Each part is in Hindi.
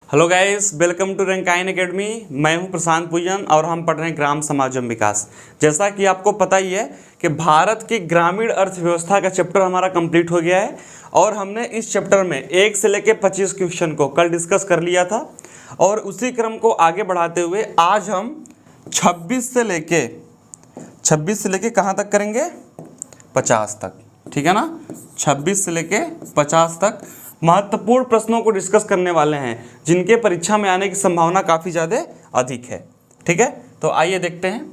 Hello guys, welcome to Rankine academy. मैं हूं प्रशांत पूजन और हम पढ़ रहे हैं ग्राम समाज एवं विकास। जैसा कि आपको पता ही है कि भारत की ग्रामीण अर्थव्यवस्था का चैप्टर हमारा कंप्लीट हो गया है और हमने इस चैप्टर में 1 से लेकर 25 क्वेश्चन को कल डिस्कस कर लिया था और उसी क्रम को आगे बढ़ाते हुए आज हम 26 से लेके कहाँ तक करेंगे, 50 तक। ठीक है ना, 26 से लेके 50 तक महत्वपूर्ण प्रश्नों को डिस्कस करने वाले हैं जिनके परीक्षा में आने की संभावना काफ़ी ज़्यादा अधिक है। ठीक है, तो आइए देखते हैं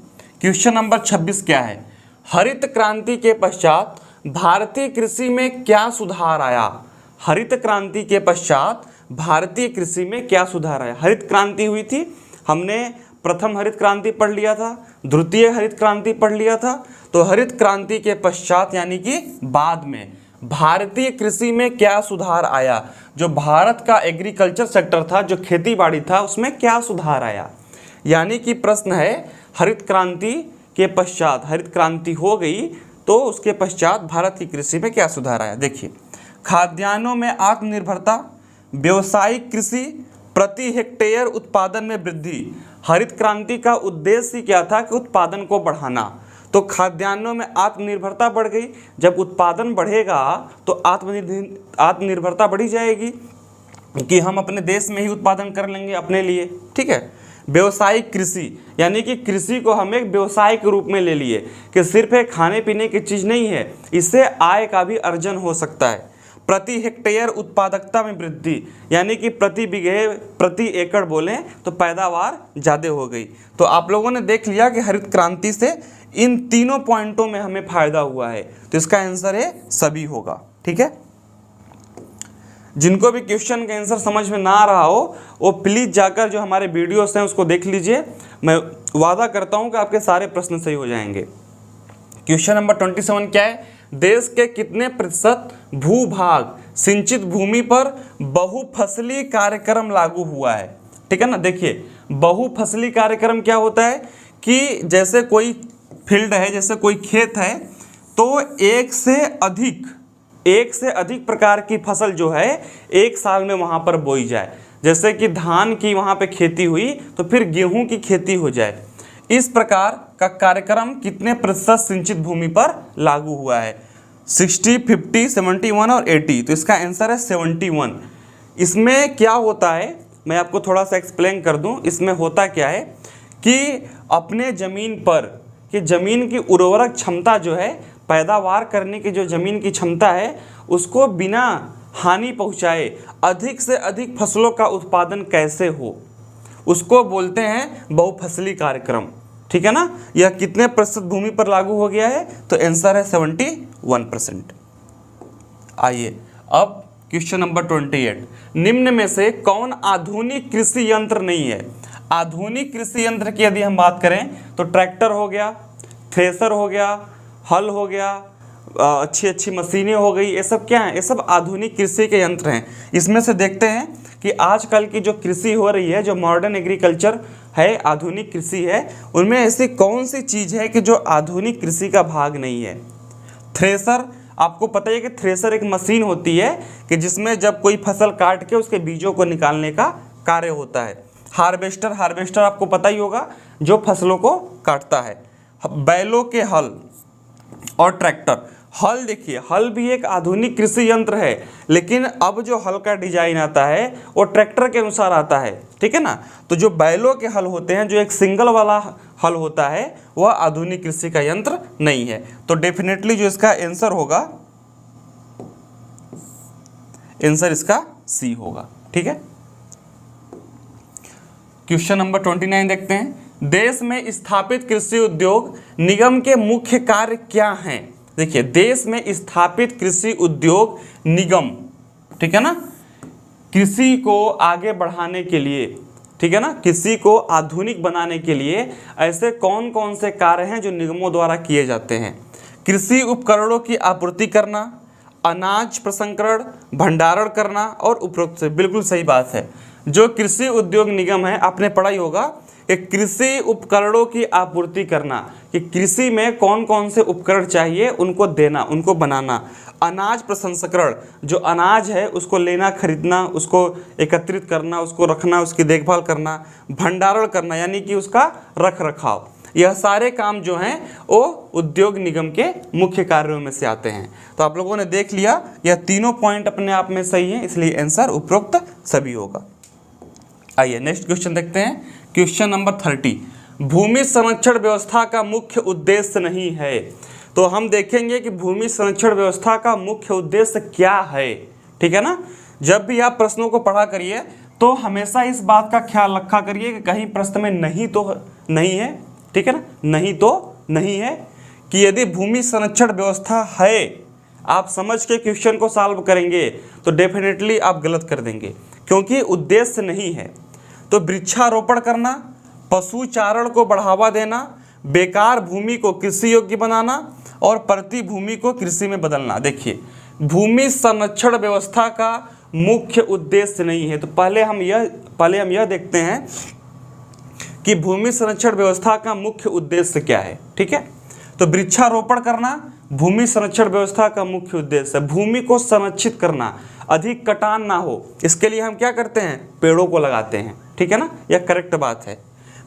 क्वेश्चन नंबर 26 क्या है। हरित क्रांति के पश्चात भारतीय कृषि में क्या सुधार आया। हरित क्रांति के पश्चात भारतीय कृषि में क्या सुधार आया। हरित क्रांति हुई थी, हमने प्रथम हरित क्रांति पढ़ लिया था, द्वितीय हरित क्रांति पढ़ लिया था। तो हरित क्रांति के पश्चात यानी कि बाद में भारतीय कृषि में क्या सुधार आया। जो भारत का एग्रीकल्चर सेक्टर था, जो खेती बाड़ी था, उसमें क्या सुधार आया। यानी कि प्रश्न है हरित क्रांति के पश्चात, हरित क्रांति हो गई तो उसके पश्चात भारत की कृषि में क्या सुधार आया। देखिए, खाद्यान्नों में आत्मनिर्भरता, व्यावसायिक कृषि, प्रति हेक्टेयर उत्पादन में वृद्धि। हरित क्रांति का उद्देश्य क्या था कि उत्पादन को बढ़ाना। तो खाद्यान्नों में आत्मनिर्भरता बढ़ गई। जब उत्पादन बढ़ेगा तो आत्मनिर्भरता बढ़ी जाएगी कि हम अपने देश में ही उत्पादन कर लेंगे अपने लिए। ठीक है। व्यावसायिक कृषि यानी कि कृषि को हम एक व्यवसाय के रूप में ले लिए कि सिर्फ एक खाने पीने की चीज़ नहीं है, इससे आय का भी अर्जन हो सकता है। प्रति हेक्टेयर उत्पादकता में वृद्धि यानी कि प्रति बीघे प्रति एकड़ बोलें तो पैदावार ज़्यादा हो गई। तो आप लोगों ने देख लिया कि हरित क्रांति से इन तीनों पॉइंटों में हमें फायदा हुआ है, तो इसका आंसर है सभी होगा। ठीक है, जिनको भी क्वेश्चन का आंसर समझ में ना आ रहा हो वो प्लीज़ जाकर जो हमारे वीडियोस हैं उसको देख लीजिए। मैं वादा करता हूं कि आपके सारे प्रश्न सही हो जाएंगे। क्वेश्चन नंबर 27 क्या है। देश के कितने प्रतिशत भूभाग सिंचित भूमि पर बहुफसली कार्यक्रम लागू हुआ है। ठीक है ना। देखिए, बहुफसली कार्यक्रम क्या होता है कि जैसे कोई फील्ड है, जैसे कोई खेत है, तो एक से अधिक प्रकार की फसल जो है एक साल में वहाँ पर बोई जाए। जैसे कि धान की वहाँ पे खेती हुई तो फिर गेहूं की खेती हो जाए। इस प्रकार का कार्यक्रम कितने प्रतिशत सिंचित भूमि पर लागू हुआ है। 60, 50, 71 और 80। तो इसका आंसर है 71। इसमें क्या होता है मैं आपको थोड़ा सा एक्सप्लेन कर दूं। इसमें होता क्या है कि अपने ज़मीन पर कि ज़मीन की उर्वरक क्षमता जो है, पैदावार करने की जो ज़मीन की क्षमता है, उसको बिना हानि पहुँचाए अधिक से अधिक फसलों का उत्पादन कैसे हो, उसको बोलते हैं बहुफसली कार्यक्रम। ठीक है ना। यह कितने प्रतिशत भूमि पर लागू हो गया है, तो आंसर है 71%। आइए अब क्वेश्चन नंबर 28। निम्न में से कौन आधुनिक कृषि यंत्र नहीं है। आधुनिक कृषि यंत्र की यदि हम बात करें तो ट्रैक्टर हो गया, थ्रेसर हो गया, हल हो गया, अच्छी मशीनें हो गई। ये सब क्या हैं, ये सब आधुनिक कृषि के यंत्र हैं। इसमें से देखते हैं कि आजकल की जो कृषि हो रही है, जो मॉडर्न एग्रीकल्चर है, आधुनिक कृषि है, उनमें ऐसी कौन सी चीज़ है कि जो आधुनिक कृषि का भाग नहीं है। थ्रेसर, आपको पता है कि थ्रेसर एक मशीन होती है कि जिसमें जब कोई फसल काट के उसके बीजों को निकालने का कार्य होता है। हार्वेस्टर आपको पता ही होगा, जो फसलों को काटता है। बैलों के हल और ट्रैक्टर। हल, देखिए, हल भी एक आधुनिक कृषि यंत्र है, लेकिन अब जो हल का डिजाइन आता है वो ट्रैक्टर के अनुसार आता है। ठीक है ना। तो जो बैलों के हल होते हैं, जो एक सिंगल वाला हल होता है, वह आधुनिक कृषि का यंत्र नहीं है। तो डेफिनेटली जो इसका आंसर होगा, आंसर इसका सी होगा। ठीक है। क्वेश्चन नंबर 29 देखते हैं। देश में स्थापित कृषि उद्योग निगम के मुख्य कार्य क्या हैं। देखिए, देश में स्थापित कृषि उद्योग निगम, ठीक है ना, कृषि को आगे बढ़ाने के लिए, ठीक है ना, कृषि को आधुनिक बनाने के लिए ऐसे कौन कौन से कार्य हैं जो निगमों द्वारा किए जाते हैं। कृषि उपकरणों की आपूर्ति करना, अनाज प्रसंस्करण, भंडारण करना और उपरोक्त से। बिल्कुल सही बात है। जो कृषि उद्योग निगम है, आपने पढ़ा ही होगा कि कृषि उपकरणों की आपूर्ति करना, कि कृषि में कौन कौन से उपकरण चाहिए उनको देना, उनको बनाना। अनाज प्रसंस्करण, जो अनाज है उसको लेना, खरीदना, उसको एकत्रित करना, उसको रखना, उसकी देखभाल करना। भंडारण करना यानी कि उसका रख रखाव। यह सारे काम जो हैं वो उद्योग निगम के मुख्य कार्यों में से आते हैं। तो आप लोगों ने देख लिया, यह तीनों पॉइंट अपने आप में सही हैं, इसलिए आंसर उपरोक्त सभी होगा। आइए नेक्स्ट क्वेश्चन देखते हैं। क्वेश्चन नंबर 30, भूमि संरक्षण व्यवस्था का मुख्य उद्देश्य नहीं है। तो हम देखेंगे कि भूमि संरक्षण व्यवस्था का मुख्य उद्देश्य क्या है। ठीक है ना। जब भी आप प्रश्नों को पढ़ा करिए तो हमेशा इस बात का ख्याल रखा करिए कि कहीं प्रश्न में नहीं तो नहीं है, ठीक है ना, नहीं तो नहीं है, कि यदि भूमि संरक्षण व्यवस्था है, आप समझ के क्वेश्चन को सॉल्व करेंगे तो डेफिनेटली आप गलत कर देंगे, क्योंकि उद्देश्य नहीं है। तो वृक्षारोपण करना, पशु चारण को बढ़ावा देना, बेकार भूमि को कृषि योग्य बनाना और प्रति भूमि को कृषि में बदलना। देखिए, भूमि संरक्षण व्यवस्था का मुख्य उद्देश्य नहीं है। तो पहले हम यह देखते हैं कि भूमि संरक्षण व्यवस्था का मुख्य उद्देश्य क्या है। ठीक है, तो वृक्षारोपण करना भूमि संरक्षण व्यवस्था का मुख्य उद्देश्य है। भूमि को संरक्षित करना, अधिक कटान ना हो, इसके लिए हम क्या करते हैं, पेड़ों को लगाते हैं। ठीक है ना, यह करेक्ट बात है।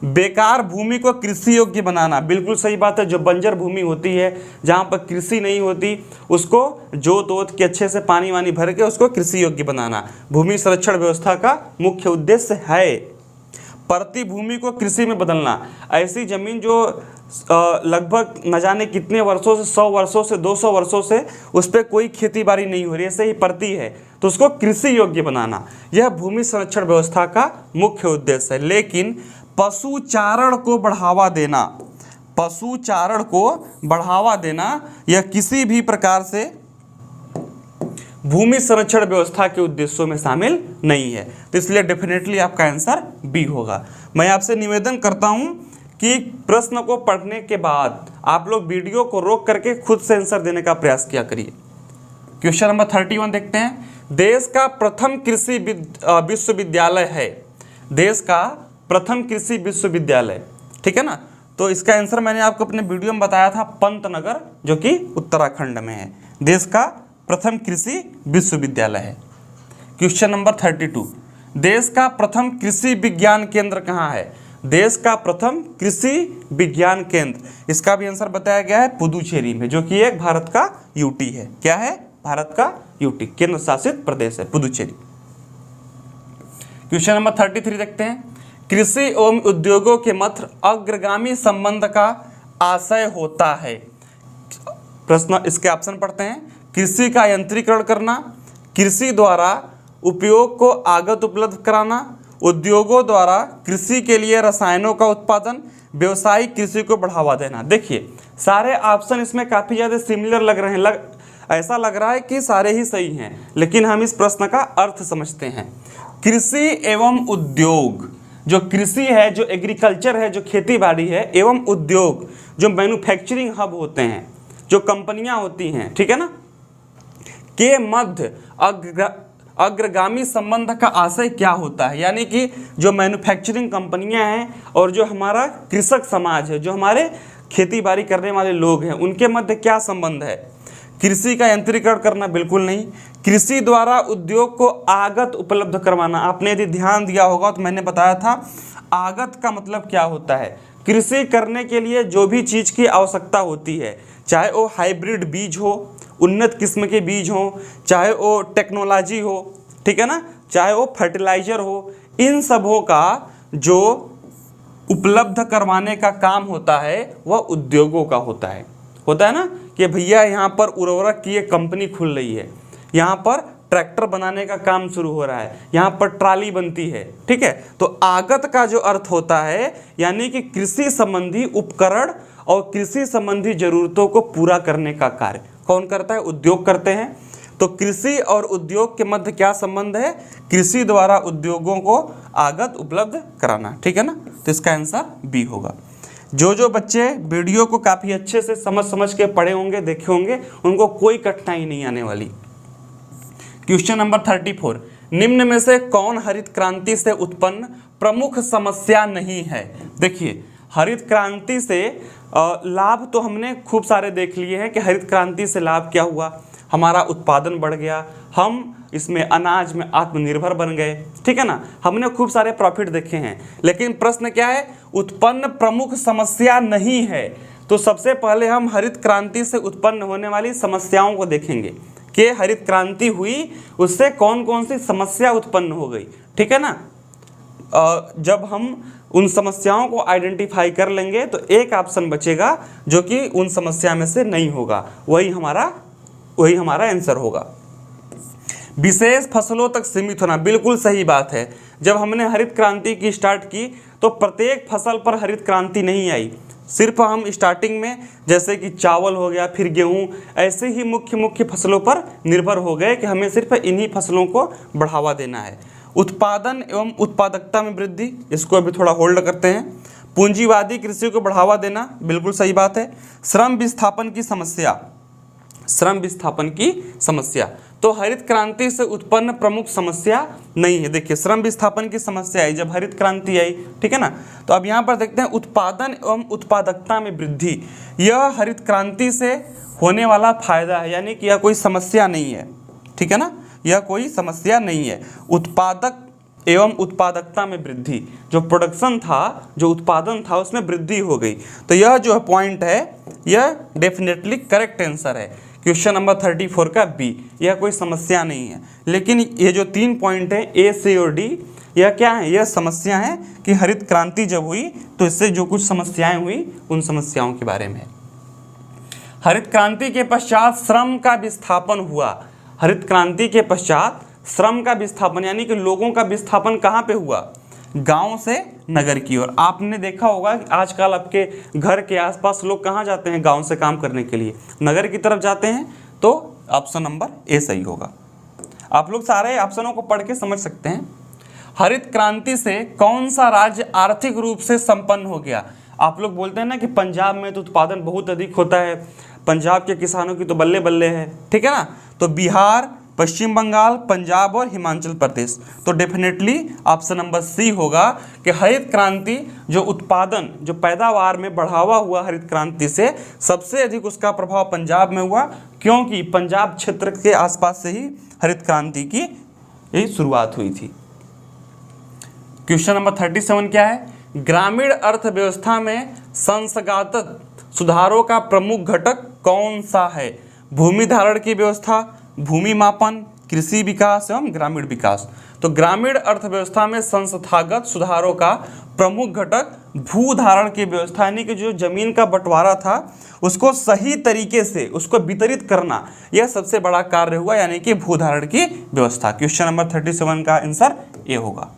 बेकार भूमि को कृषि योग्य बनाना, बिल्कुल सही बात है। जो बंजर भूमि होती है, जहाँ पर कृषि नहीं होती, उसको जोत वोत के अच्छे से पानी वानी भर के उसको कृषि योग्य बनाना भूमि संरक्षण व्यवस्था का मुख्य उद्देश्य है। प्रति भूमि को कृषि में बदलना, ऐसी जमीन जो लगभग न जाने कितने वर्षों से, 100 वर्षों से, 200 वर्षों से उस पर कोई खेती बाड़ी नहीं हो रही, ऐसे ही पड़ती है, तो उसको कृषि योग्य बनाना, यह भूमि संरक्षण व्यवस्था का मुख्य उद्देश्य है। लेकिन पशु चारण को बढ़ावा देना, पशु चारण को बढ़ावा देना, यह किसी भी प्रकार से भूमि संरक्षण व्यवस्था के उद्देश्यों में शामिल नहीं है। तो इसलिए डेफिनेटली आपका आंसर बी होगा। मैं आपसे निवेदन करता हूं कि प्रश्न को पढ़ने के बाद आप लोग वीडियो को रोक करके खुद से आंसर देने का प्रयास किया करिए। क्वेश्चन नंबर 31 देखते हैं। देश का प्रथम कृषि विश्वविद्यालय है, देश का प्रथम कृषि विश्वविद्यालय, ठीक है ना। तो इसका आंसर मैंने आपको अपने वीडियो में बताया था, पंतनगर, जो कि उत्तराखंड में है, देश का प्रथम कृषि विश्वविद्यालय है। क्वेश्चन नंबर 32, देश का प्रथम कृषि विज्ञान केंद्र कहाँ है, देश का प्रथम कृषि विज्ञान केंद्र, इसका भी आंसर बताया गया है पुदुचेरी में, जो कि एक भारत का यूटी है। क्या है, भारत का यूटी, केंद्र शासित प्रदेश है पुदुचेरी। क्वेश्चन नंबर 33 देखते हैं। कृषि एवं उद्योगों के मध्य अग्रगामी संबंध का आशय होता है। प्रश्न, इसके ऑप्शन पढ़ते हैं। कृषि का यंत्रीकरण करना, कृषि द्वारा उपयोग को आगत उपलब्ध कराना, उद्योगों द्वारा कृषि के लिए रसायनों का उत्पादन, व्यवसायिक कृषि को बढ़ावा देना। देखिए, सारे ऑप्शन इसमें काफ़ी ज़्यादा सिमिलर लग रहे हैं, ऐसा लग रहा है कि सारे ही सही हैं, लेकिन हम इस प्रश्न का अर्थ समझते हैं। कृषि एवं उद्योग, जो कृषि है, जो एग्रीकल्चर है, जो खेती बाड़ी है, एवं उद्योग, जो मैन्युफैक्चरिंग हब होते हैं, जो कंपनियां होती हैं, ठीक है ना, के मध्य अग्रगामी संबंध का आशय क्या होता है। यानी कि जो मैन्युफैक्चरिंग कंपनियां हैं और जो हमारा कृषक समाज है, जो हमारे खेती बाड़ी करने वाले लोग हैं, उनके मध्य क्या संबंध है। कृषि का यंत्रीकरण करना, बिल्कुल नहीं। कृषि द्वारा उद्योग को आगत उपलब्ध करवाना, आपने यदि ध्यान दिया होगा तो मैंने बताया था आगत का मतलब क्या होता है। कृषि करने के लिए जो भी चीज़ की आवश्यकता होती है, चाहे वो हाइब्रिड बीज हो, उन्नत किस्म के बीज हो, चाहे वो टेक्नोलॉजी हो, ठीक है ना, चाहे वो फर्टिलाइजर हो, इन सबों का जो उपलब्ध करवाने का काम होता है वह उद्योगों का होता है ना, कि भैया यहाँ पर उर्वरक की एक कंपनी खुल रही है, यहाँ पर ट्रैक्टर बनाने का काम शुरू हो रहा है, यहाँ पर ट्राली बनती है, ठीक है। तो आगत का जो अर्थ होता है, यानी कि कृषि संबंधी उपकरण और कृषि संबंधी जरूरतों को पूरा करने का कार्य कौन करता है, उद्योग करते हैं। तो कृषि और उद्योग के मध्य क्या संबंध है, कृषि द्वारा उद्योगों को आगत उपलब्ध कराना, ठीक है ना। तो इसका आंसर बी होगा। जो बच्चे वीडियो को काफ़ी अच्छे से समझ के पढ़े होंगे, देखे होंगे, उनको कोई कठिनाई नहीं आने वाली। क्वेश्चन नंबर 34, निम्न में से कौन हरित क्रांति से उत्पन्न प्रमुख समस्या नहीं है? देखिए, हरित क्रांति से लाभ तो हमने खूब सारे देख लिए हैं कि हरित क्रांति से लाभ क्या हुआ, हमारा उत्पादन बढ़ गया, हम इसमें अनाज में आत्मनिर्भर बन गए, ठीक है ना, हमने खूब सारे प्रॉफिट देखे हैं। लेकिन प्रश्न क्या है? उत्पन्न प्रमुख समस्या नहीं है। तो सबसे पहले हम हरित क्रांति से उत्पन्न होने वाली समस्याओं को देखेंगे कि हरित क्रांति हुई, उससे कौन कौन सी समस्या उत्पन्न हो गई, ठीक है ना। जब हम उन समस्याओं को आइडेंटिफाई कर लेंगे तो एक ऑप्शन बचेगा जो कि उन समस्या में से नहीं होगा, वही हमारा आंसर होगा। विशेष फसलों तक सीमित होना, बिल्कुल सही बात है। जब हमने हरित क्रांति की स्टार्ट की तो प्रत्येक फसल पर हरित क्रांति नहीं आई, सिर्फ हम स्टार्टिंग में जैसे कि चावल हो गया, फिर गेहूं, ऐसे ही मुख्य फसलों पर निर्भर हो गए कि हमें सिर्फ इन्हीं फसलों को बढ़ावा देना है। उत्पादन एवं उत्पादकता में वृद्धि, इसको अभी थोड़ा होल्ड करते हैं। पूंजीवादी कृषि को बढ़ावा देना, बिल्कुल सही बात है। श्रम विस्थापन की समस्या तो हरित क्रांति से उत्पन्न प्रमुख समस्या नहीं है। देखिए, श्रम विस्थापन की समस्या आई जब हरित क्रांति आई, ठीक है ना। तो अब यहाँ पर देखते हैं उत्पादन एवं उत्पादकता में वृद्धि, यह हरित क्रांति से होने वाला फायदा है, यानी कि यह कोई समस्या नहीं है, ठीक है ना, यह कोई समस्या नहीं है। उत्पादक एवं उत्पादकता में वृद्धि, जो प्रोडक्शन था, जो उत्पादन था, उसमें वृद्धि हो गई। तो यह जो पॉइंट है यह डेफिनेटली करेक्ट आंसर है। क्वेश्चन नंबर 34 का बी, यह कोई समस्या नहीं है। लेकिन ये जो 3 पॉइंट है ए, सी और डी, यह क्या है? यह समस्या है कि हरित क्रांति जब हुई तो इससे जो कुछ समस्याएं हुई उन समस्याओं के बारे में। हरित क्रांति के पश्चात श्रम का विस्थापन हुआ। हरित क्रांति के पश्चात श्रम का विस्थापन यानी कि लोगों का विस्थापन कहाँ पे हुआ? गांव से नगर की ओर। आपने देखा होगा कि आजकल आपके घर के आसपास लोग कहाँ जाते हैं गांव से काम करने के लिए? नगर की तरफ जाते हैं। तो ऑप्शन नंबर ए सही होगा। आप लोग सारे ऑप्शनों को पढ़ के समझ सकते हैं। हरित क्रांति से कौन सा राज्य आर्थिक रूप से संपन्न हो गया? आप लोग बोलते हैं ना कि पंजाब में तो उत्पादन बहुत अधिक होता है, पंजाब के किसानों की तो बल्ले बल्ले है, ठीक है ना। तो बिहार, पश्चिम बंगाल, पंजाब और हिमाचल प्रदेश। तो डेफिनेटली ऑप्शन नंबर सी होगा कि हरित क्रांति जो उत्पादन, जो पैदावार में बढ़ावा हुआ हरित क्रांति से, सबसे अधिक उसका प्रभाव पंजाब में हुआ, क्योंकि पंजाब क्षेत्र के आसपास से ही हरित क्रांति की यही शुरुआत हुई थी। क्वेश्चन नंबर 37 क्या है? ग्रामीण अर्थव्यवस्था में संस्थागत सुधारों का प्रमुख घटक कौन सा है? भूमि धारण की व्यवस्था, भूमि मापन, कृषि विकास एवं ग्रामीण विकास। तो ग्रामीण अर्थव्यवस्था में संस्थागत सुधारों का प्रमुख घटक भू धारण की व्यवस्था, यानी कि जो जमीन का बंटवारा था उसको सही तरीके से उसको वितरित करना, यह सबसे बड़ा कार्य हुआ, यानी कि भू धारण की व्यवस्था। क्वेश्चन नंबर 37 का आंसर ए होगा।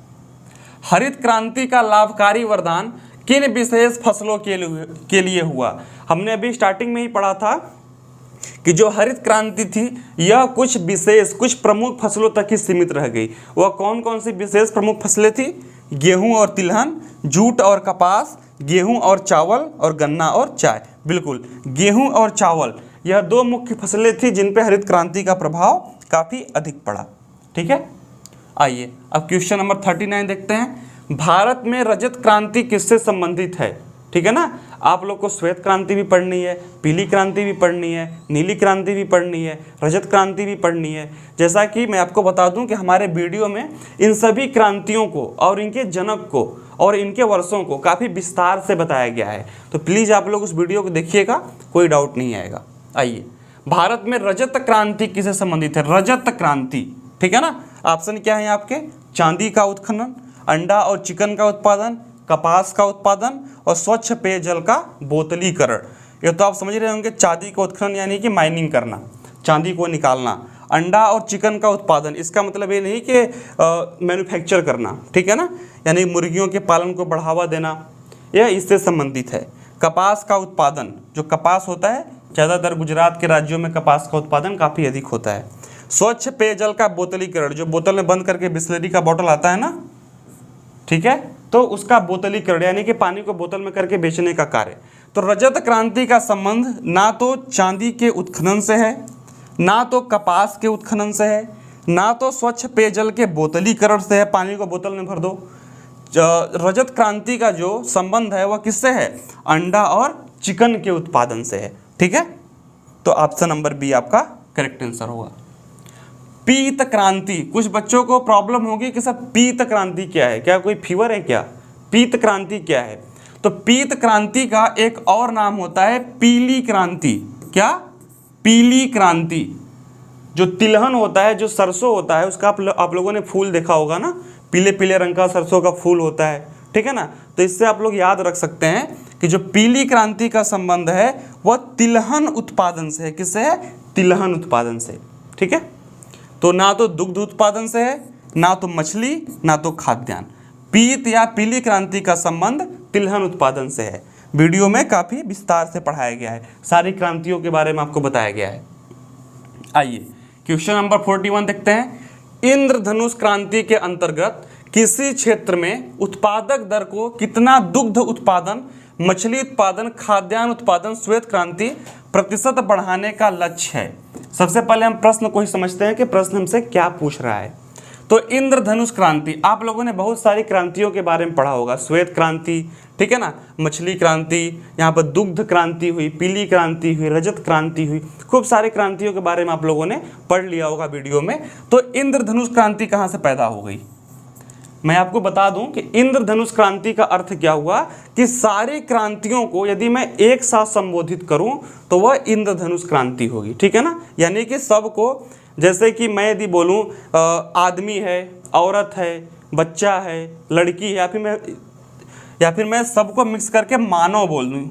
हरित क्रांति का लाभकारी वरदान किन विशेष फसलों के लिए हुआ? हमने अभी स्टार्टिंग में ही पढ़ा था कि जो हरित क्रांति थी यह कुछ विशेष, कुछ प्रमुख फसलों तक ही सीमित रह गई। वह कौन कौन सी विशेष प्रमुख फसलें थी? गेहूं और तिलहन, जूट और कपास, गेहूं और चावल और गन्ना और चाय। बिल्कुल, गेहूं और चावल यह 2 मुख्य फसलें थी जिन पे हरित क्रांति का प्रभाव काफ़ी अधिक पड़ा, ठीक है। आइए अब क्वेश्चन नंबर 39 देखते हैं। भारत में रजत क्रांति किससे संबंधित है? ठीक है ना। आप लोग को श्वेत क्रांति भी पढ़नी है, पीली क्रांति भी पढ़नी है, नीली क्रांति भी पढ़नी है, रजत क्रांति भी पढ़नी है। जैसा कि मैं आपको बता दूं कि हमारे वीडियो में इन सभी क्रांतियों को और इनके जनक को और इनके वर्षों को काफ़ी विस्तार से बताया गया है। तो प्लीज़ आप लोग उस वीडियो को देखिएगा, कोई डाउट नहीं आएगा। आइए, भारत में रजत क्रांति किससे संबंधित है? रजत क्रांति, ठीक है ना। ऑप्शन क्या है आपके? चांदी का उत्खनन, अंडा और चिकन का उत्पादन, कपास का उत्पादन और स्वच्छ पेयजल का बोतलीकरण। ये तो आप समझ रहे होंगे, चांदी का उत्खनन यानी कि माइनिंग करना, चांदी को निकालना। अंडा और चिकन का उत्पादन, इसका मतलब ये नहीं कि मैन्युफैक्चर करना, ठीक है ना, यानी मुर्गियों के पालन को बढ़ावा देना, यह इससे संबंधित है। कपास का उत्पादन, जो कपास होता है ज़्यादातर गुजरात के राज्यों में कपास का उत्पादन काफ़ी अधिक होता है। स्वच्छ पेयजल का बोतलीकरण, जो बोतल में बंद करके बिस्लरी का बोतल आता है ना, ठीक है, तो उसका बोतलीकरण यानी कि पानी को बोतल में करके बेचने का कार्य। तो रजत क्रांति का संबंध ना तो चांदी के उत्खनन से है, ना तो कपास के उत्खनन से है, ना तो स्वच्छ पेयजल के बोतलीकरण से है, पानी को बोतल में भर दो। रजत क्रांति का जो संबंध है वह किससे है? अंडा और चिकन के उत्पादन से है। ठीक है, तो ऑप्शन नंबर बी आपका करेक्ट आंसर होगा। पीत क्रांति, कुछ बच्चों को प्रॉब्लम होगी कि सर पीत क्रांति क्या है, क्या कोई फीवर है क्या? पीत क्रांति क्या है? तो पीत क्रांति का एक और नाम होता है पीली क्रांति। क्या? पीली क्रांति। जो तिलहन होता है, जो सरसों होता है, उसका आप लोगों ने फूल देखा होगा ना, पीले पीले रंग का सरसों का फूल होता है। ठीक है ना, तो इससे आप लोग याद रख सकते हैं कि जो पीली क्रांति का संबंध है वह तिलहन उत्पादन से है। किससे है? तिलहन उत्पादन से। ठीक है, तो ना तो दुग्ध उत्पादन से है, ना तो मछली, ना तो खाद्यान्न। पीत या पीली क्रांति का संबंध तिलहन उत्पादन से है। वीडियो में काफ़ी विस्तार से पढ़ाया गया है, सारी क्रांतियों के बारे में आपको बताया गया है। आइए क्वेश्चन नंबर 41 देखते हैं। इंद्रधनुष क्रांति के अंतर्गत किसी क्षेत्र में उत्पादक दर को कितना दुग्ध उत्पादन, मछली उत्पादन, खाद्यान्न उत्पादन, श्वेत क्रांति प्रतिशत बढ़ाने का लक्ष्य है? सबसे पहले हम प्रश्न को ही समझते हैं कि प्रश्न हमसे क्या पूछ रहा है। तो इंद्रधनुष क्रांति, आप लोगों ने बहुत सारी क्रांतियों के बारे में पढ़ा होगा। श्वेत क्रांति, ठीक है ना, मछली क्रांति, यहाँ पर दुग्ध क्रांति हुई, पीली क्रांति हुई, रजत क्रांति हुई, खूब सारी क्रांतियों के बारे में आप लोगों ने पढ़ लिया होगा वीडियो में। तो इंद्रधनुष क्रांति कहाँ से पैदा हो गई? मैं आपको बता दूं कि इंद्रधनुष क्रांति का अर्थ क्या हुआ कि सारी क्रांतियों को यदि मैं एक साथ संबोधित करूं तो वह इंद्रधनुष क्रांति होगी। ठीक है ना, यानी कि सबको, जैसे कि मैं यदि बोलूं आदमी है, औरत है, बच्चा है, लड़की है, या फिर मैं सबको मिक्स करके मानव बोल दूं।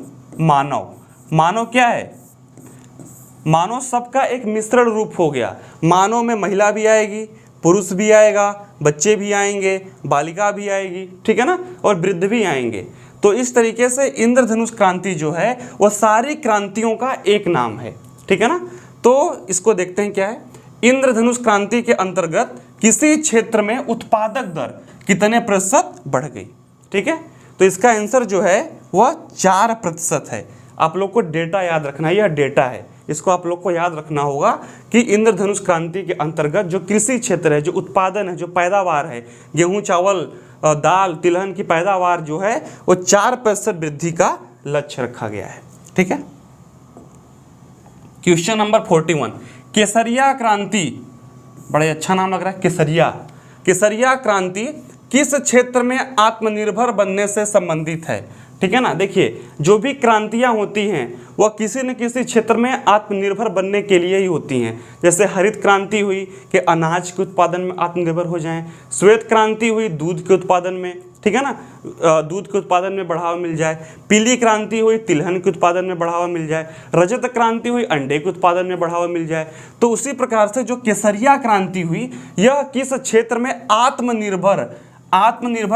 मानव क्या है? मानव सबका एक मिश्रण रूप हो गया। मानव में महिला भी आएगी, पुरुष भी आएगा, बच्चे भी आएंगे, बालिका भी आएगी, ठीक है ना, और वृद्ध भी आएंगे। तो इस तरीके से इंद्रधनुष क्रांति जो है वह सारी क्रांतियों का एक नाम है। ठीक है ना, तो इसको देखते हैं क्या है। इंद्रधनुष क्रांति के अंतर्गत किसी क्षेत्र में उत्पादक दर कितने प्रतिशत बढ़ गई? ठीक है, तो इसका आंसर जो है वह 4% है। आप लोग को डेटा याद रखना है, यह डेटा है, इसको आप लोग को याद रखना होगा कि इंद्रधनुष क्रांति के अंतर्गत जो कृषि क्षेत्र है, जो उत्पादन है, जो पैदावार है, गेहूं, चावल, दाल, तिलहन की पैदावार जो है वो 4% वृद्धि का लक्ष्य रखा गया है। ठीक है, क्वेश्चन नंबर 41। केसरिया क्रांति, बड़ा अच्छा नाम लग रहा है, केसरिया क्रांति किस क्षेत्र में आत्मनिर्भर बनने से संबंधित है? ठीक है ना, देखिए जो भी क्रांतियां होती हैं वह किसी न किसी क्षेत्र में आत्मनिर्भर बनने के लिए ही होती हैं। जैसे हरित क्रांति हुई कि अनाज के उत्पादन में आत्मनिर्भर हो जाएं, श्वेत क्रांति हुई दूध के उत्पादन में, ठीक है ना, दूध के उत्पादन में बढ़ावा मिल जाए, पीली क्रांति हुई तिलहन के उत्पादन में बढ़ावा मिल जाए, रजत क्रांति हुई अंडे के उत्पादन में बढ़ावा मिल जाए। तो उसी प्रकार से जो केसरिया क्रांति हुई यह किस क्षेत्र में आत्मनिर्भर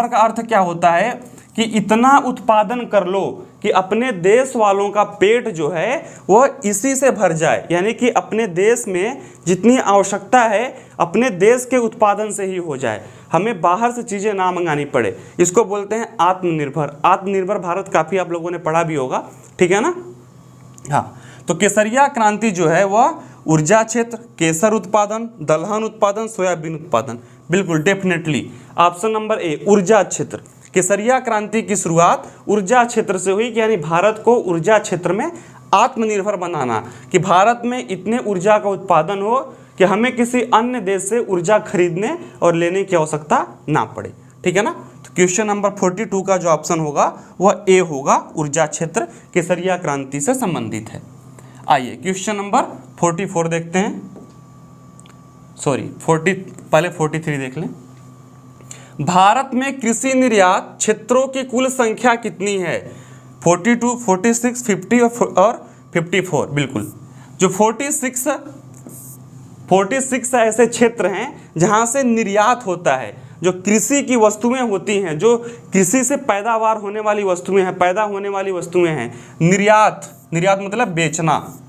का अर्थ क्या होता है कि इतना उत्पादन कर लो कि अपने देश वालों का पेट जो है वह इसी से भर जाए, यानी कि अपने देश में जितनी आवश्यकता है अपने देश के उत्पादन से ही हो जाए, हमें बाहर से चीज़ें ना मंगानी पड़े। इसको बोलते हैं आत्मनिर्भर भारत, काफ़ी आप लोगों ने पढ़ा भी होगा। ठीक है ना, हाँ, तो केसरिया क्रांति जो है वह ऊर्जा क्षेत्र, केसर उत्पादन, दलहन उत्पादन, सोयाबीन उत्पादन, बिल्कुल डेफिनेटली ऑप्शन नंबर ए, ऊर्जा क्षेत्र। केसरिया क्रांति की शुरुआत ऊर्जा क्षेत्र से हुई, यानी भारत को ऊर्जा क्षेत्र में आत्मनिर्भर बनाना, कि भारत में इतने ऊर्जा का उत्पादन हो कि हमें किसी अन्य देश से ऊर्जा खरीदने और लेने की आवश्यकता ना पड़े। ठीक है ना, तो क्वेश्चन नंबर 42 का जो ऑप्शन होगा वह ए होगा, ऊर्जा क्षेत्र केसरिया क्रांति से संबंधित है। आइए क्वेश्चन नंबर 44 देखते हैं, पहले 43 देख लें। भारत में कृषि निर्यात क्षेत्रों की कुल संख्या कितनी है? 42, 46, 50 और 54। बिल्कुल, जो 46 ऐसे क्षेत्र हैं जहां से निर्यात होता है, जो कृषि की वस्तुएं होती हैं, जो कृषि से पैदावार होने वाली वस्तुएं हैं, पैदा होने वाली वस्तुएं हैं। निर्यात मतलब बेचना।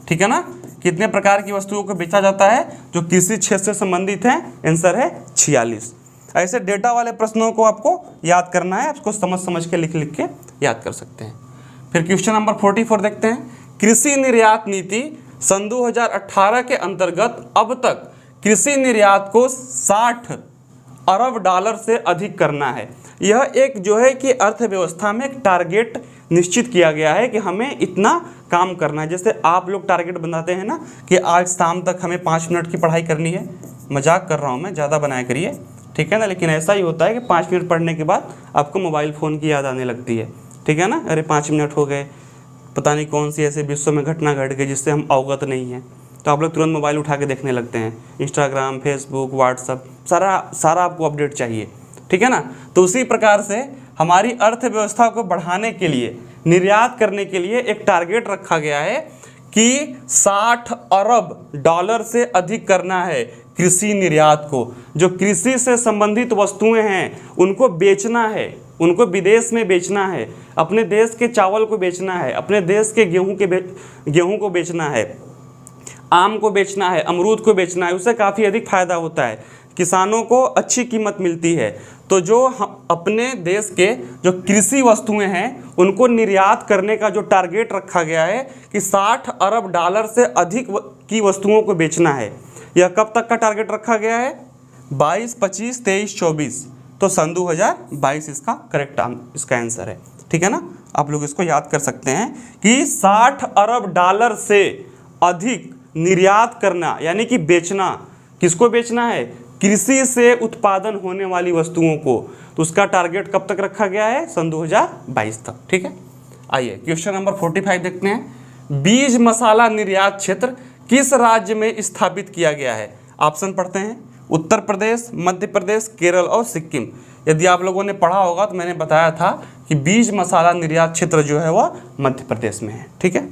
ठीक है ना, कितने प्रकार की वस्तुओं को बेचा जाता है जो कृषि क्षेत्र से संबंधित है? आंसर है 46। ऐसे डेटा वाले प्रश्नों को आपको याद करना है, आपको समझ के लिख के याद कर सकते हैं। फिर क्वेश्चन नंबर 44 देखते हैं। कृषि निर्यात नीति सन 2018 के अंतर्गत अब तक कृषि निर्यात को 60 अरब डॉलर से अधिक करना है। यह एक जो है कि अर्थव्यवस्था में एक टारगेट निश्चित किया गया है कि हमें इतना काम करना है। जैसे आप लोग टारगेट बनाते हैं ना कि आज शाम तक हमें 5 मिनट की पढ़ाई करनी है। मजाक कर रहा हूँ मैं, ज़्यादा बनाया करिए, ठीक है ना। लेकिन ऐसा ही होता है कि 5 मिनट पढ़ने के बाद आपको मोबाइल फ़ोन की याद आने लगती है, ठीक है ना। अरे 5 मिनट हो गए, पता नहीं कौन सी ऐसे विश्व में घटना घट गई जिससे हम अवगत नहीं हैं, तो आप लोग तुरंत मोबाइल उठा के देखने लगते हैं। इंस्टाग्राम, फेसबुक, व्हाट्सअप, सारा आपको अपडेट चाहिए, ठीक है ना। तो उसी प्रकार से हमारी अर्थव्यवस्था को बढ़ाने के लिए, निर्यात करने के लिए एक टारगेट रखा गया है कि 60 अरब डॉलर से अधिक करना है कृषि निर्यात को। जो कृषि से संबंधित वस्तुएं हैं उनको बेचना है, उनको विदेश में बेचना है, अपने देश के चावल को बेचना है, अपने देश के गेहूं को बेचना है, आम को बेचना है, अमरूद को बेचना है। उससे काफ़ी अधिक फायदा होता है, किसानों को अच्छी कीमत मिलती है। तो जो अपने देश के जो कृषि वस्तुएं हैं उनको निर्यात करने का जो टारगेट रखा गया है कि 60 अरब डॉलर से अधिक की वस्तुओं को बेचना है। यह कब तक का टारगेट रखा गया है? 22, 25, 23, 24। तो सन 2022 इसका करेक्ट इसका आंसर है, ठीक है ना। आप लोग इसको याद कर सकते हैं कि 60 अरब डॉलर से अधिक निर्यात करना यानी कि बेचना। किसको बेचना है? कृषि से उत्पादन होने वाली वस्तुओं को। तो उसका टारगेट कब तक रखा गया है? सन 2022 तक, ठीक है। आइए क्वेश्चन नंबर 45 देखते हैं। बीज मसाला निर्यात क्षेत्र किस राज्य में स्थापित किया गया है? ऑप्शन पढ़ते हैं। उत्तर प्रदेश, मध्य प्रदेश, केरल और सिक्किम। यदि आप लोगों ने पढ़ा होगा तो मैंने बताया था कि बीज मसाला निर्यात क्षेत्र जो है वह मध्य प्रदेश में है, ठीक है।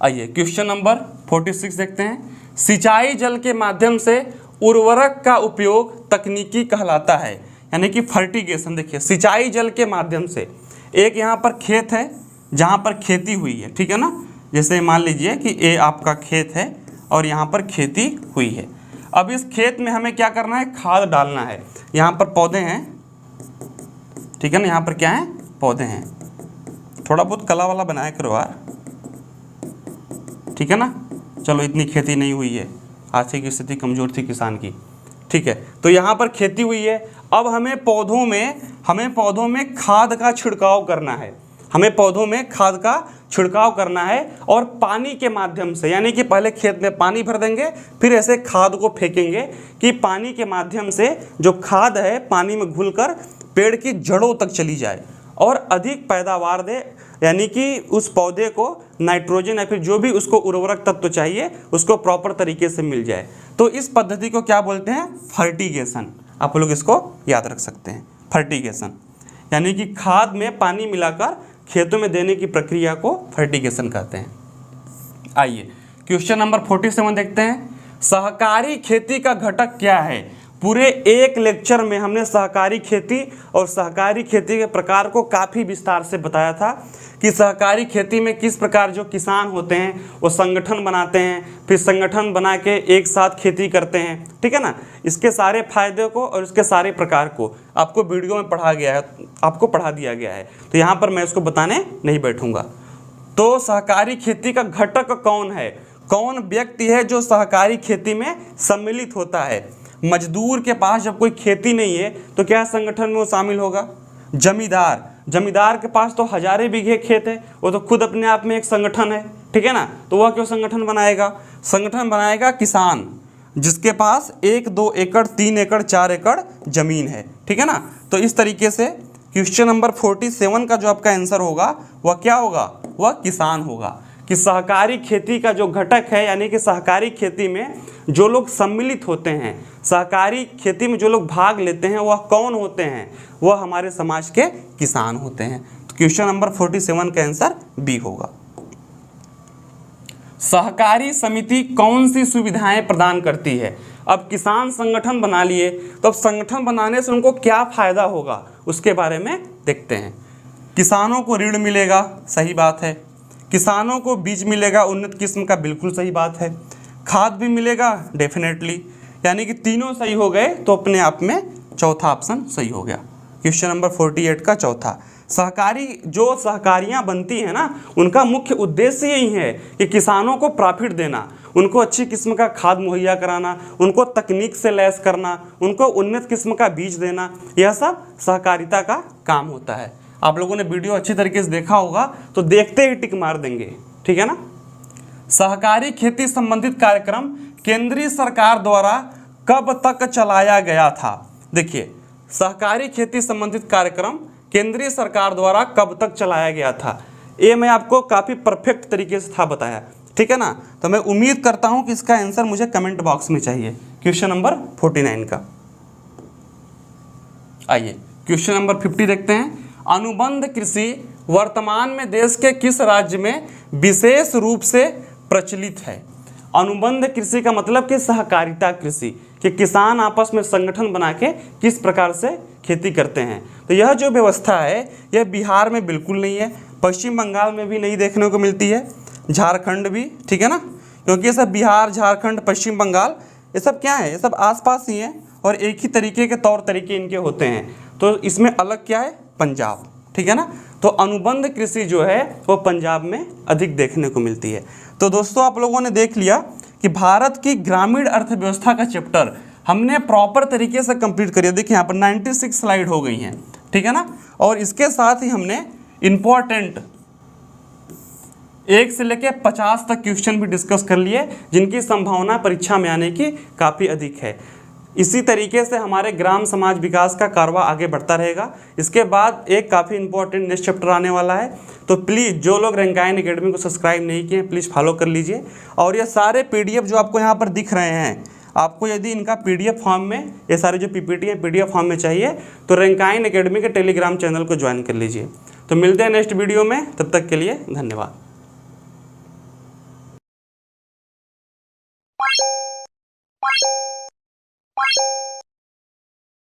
आइए क्वेश्चन नंबर 46 देखते हैं। सिंचाई जल के माध्यम से उर्वरक का उपयोग तकनीकी कहलाता है, यानी कि फर्टिगेशन। देखिए सिंचाई जल के माध्यम से, एक यहाँ पर खेत है जहाँ पर खेती हुई है, ठीक है ना। जैसे मान लीजिए कि ये आपका खेत है और यहाँ पर खेती हुई है। अब इस खेत में हमें क्या करना है? खाद डालना है। यहाँ पर पौधे हैं, ठीक है ना, यहाँ पर क्या है? पौधे हैं। थोड़ा बहुत कला वाला बनाया करो यार, ठीक है ना। चलो इतनी खेती नहीं हुई है, आर्थिक स्थिति कमज़ोर थी किसान की, ठीक है। तो यहाँ पर खेती हुई है। अब हमें पौधों में खाद का छिड़काव करना है। हमें पौधों में खाद का छिड़काव करना है और पानी के माध्यम से, यानी कि पहले खेत में पानी भर देंगे, फिर ऐसे खाद को फेंकेंगे कि पानी के माध्यम से जो खाद है पानी में घुलकर पेड़ की जड़ों तक चली जाए और अधिक पैदावार दे, यानी कि उस पौधे को नाइट्रोजन या फिर जो भी उसको उर्वरक तत्व चाहिए उसको प्रॉपर तरीके से मिल जाए। तो इस पद्धति को क्या बोलते हैं? फर्टिगेशन। आप लोग इसको याद रख सकते हैं, फर्टिगेशन, यानी कि खाद में पानी मिलाकर खेतों में देने की प्रक्रिया को फर्टिगेशन कहते हैं। आइए क्वेश्चन नंबर 47 देखते हैं। सहकारी खेती का घटक क्या है? पूरे एक लेक्चर में हमने सहकारी खेती और सहकारी खेती के प्रकार को काफ़ी विस्तार से बताया था कि सहकारी खेती में किस प्रकार जो किसान होते हैं वो संगठन बनाते हैं, फिर संगठन बना के एक साथ खेती करते हैं, ठीक है ना। इसके सारे फायदे को और इसके सारे प्रकार को आपको वीडियो में पढ़ा दिया गया है, तो यहाँ पर मैं इसको बताने नहीं बैठूँगा। तो सहकारी खेती का घटक कौन है? कौन व्यक्ति है जो सहकारी खेती में सम्मिलित होता है? मजदूर के पास जब कोई खेती नहीं है तो क्या संगठन में वो शामिल होगा? जमींदार के पास तो हजारों बीघे खेत है, वो तो खुद अपने आप में एक संगठन है, ठीक है ना। तो वह क्यों संगठन बनाएगा? संगठन बनाएगा किसान जिसके पास 1, 2 एकड़, 3 एकड़, 4 एकड़ जमीन है, ठीक है ना। तो इस तरीके से क्वेश्चन नंबर 47 का जो आपका आंसर होगा वह क्या होगा? वह किसान होगा। कि सहकारी खेती का जो घटक है, यानी कि सहकारी खेती में जो लोग सम्मिलित होते हैं, सहकारी खेती में जो लोग भाग लेते हैं वह कौन होते हैं? वह हमारे समाज के किसान होते हैं। तो क्वेश्चन नंबर 47 का आंसर बी होगा। सहकारी समिति कौन सी सुविधाएं प्रदान करती है? अब किसान संगठन बना लिए तो अब संगठन बनाने से उनको क्या फायदा होगा उसके बारे में देखते हैं। किसानों को ऋण मिलेगा, सही बात है। किसानों को बीज मिलेगा उन्नत किस्म का, बिल्कुल सही बात है। खाद भी मिलेगा, डेफिनेटली, यानी कि तीनों सही हो गए तो अपने आप में चौथा ऑप्शन सही हो गया। क्वेश्चन नंबर 48 का चौथा। सहकारियाँ बनती हैं ना, उनका मुख्य उद्देश्य यही है कि किसानों को प्रॉफिट देना, उनको अच्छी किस्म का खाद मुहैया कराना, उनको तकनीक से लैस करना, उनको उन्नत किस्म का बीज देना, यह सब सहकारिता का काम होता है। आप लोगों ने वीडियो अच्छी तरीके से देखा होगा तो देखते ही टिक मार देंगे, ठीक है ना। सहकारी खेती संबंधित कार्यक्रम केंद्रीय सरकार द्वारा कब तक चलाया गया था? देखिए, सहकारी खेती संबंधित कार्यक्रम केंद्रीय सरकार द्वारा कब तक चलाया गया था, ये मैं आपको काफ़ी परफेक्ट तरीके से था बताया, ठीक है ना। तो मैं उम्मीद करता हूं कि इसका आंसर मुझे कमेंट बॉक्स में चाहिए। क्वेश्चन नंबर 49 का। आइए क्वेश्चन नंबर 50 देखते हैं। अनुबंध कृषि वर्तमान में देश के किस राज्य में विशेष रूप से प्रचलित है? अनुबंध कृषि का मतलब कि सहकारिता कृषि, कि किसान आपस में संगठन बना के किस प्रकार से खेती करते हैं। तो यह जो व्यवस्था है यह बिहार में बिल्कुल नहीं है, पश्चिम बंगाल में भी नहीं देखने को मिलती है, झारखंड भी, ठीक है ना, क्योंकि ये सब बिहार, झारखंड, पश्चिम बंगाल ये सब क्या है, ये सब आसपास ही हैं और एक ही तरीके के तौर तरीके इनके होते हैं। तो इसमें अलग क्या है, पंजाब, ठीक है ना। तो अनुबंध कृषि जो है वो पंजाब में अधिक देखने को मिलती है। तो दोस्तों आप लोगों ने देख लिया कि भारत की ग्रामीण अर्थव्यवस्था का चैप्टर हमने प्रॉपर तरीके से कंप्लीट करिए। देखिए यहाँ पर 96 स्लाइड हो गई हैं, ठीक है ना। और इसके साथ ही हमने इम्पॉर्टेंट 1 से लेकर 50 तक क्वेश्चन भी डिस्कस कर लिए, जिनकी संभावना परीक्षा में आने की काफ़ी अधिक है। इसी तरीके से हमारे ग्राम समाज विकास का कारवा आगे बढ़ता रहेगा। इसके बाद एक काफ़ी इंपॉर्टेंट नेक्स्ट चैप्टर आने वाला है, तो प्लीज़ जो लोग रंगायन एकेडमी को सब्सक्राइब नहीं किए प्लीज़ फॉलो कर लीजिए। और ये सारे PDF जो आपको यहाँ पर दिख रहे हैं, आपको यदि इनका PDF फॉर्म में, ये सारे जो PPT है PDF फॉर्म में चाहिए तो रंगायन एकेडमी के टेलीग्राम चैनल को ज्वाइन कर लीजिए। तो मिलते हैं नेक्स्ट वीडियो में, तब तक के लिए धन्यवाद।